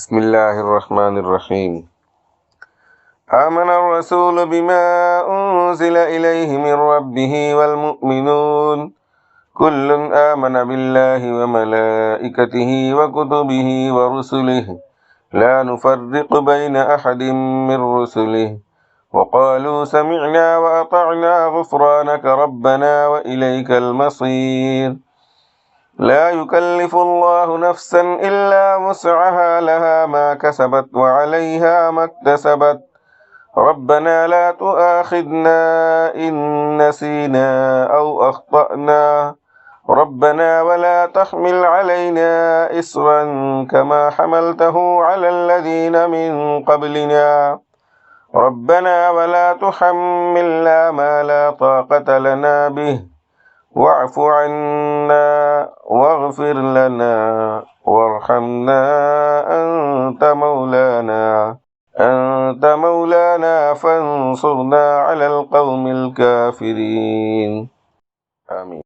بسم الله الرحمن الرحيم. آمن الرسول بما أنزل إليه من ربه والمؤمنون كل آمن بالله وملائكته وكتبه ورسله لا نفرق بين أحد من رسله وقالوا سمعنا وأطعنا غفرانك ربنا وإليك المصير. لا يكلف الله نفسا إلا وسعها لها ما كسبت وعليها ما اكتسبت ربنا لا تؤاخذنا إن نسينا أو أخطأنا ربنا ولا تحمل علينا إصرا كما حملته على الذين من قبلنا ربنا ولا تحملنا ما لا طاقة لنا به واعف عنا واغفر لنا وارحمنا أنت مولانا فانصرنا على القوم الكافرين. آمين.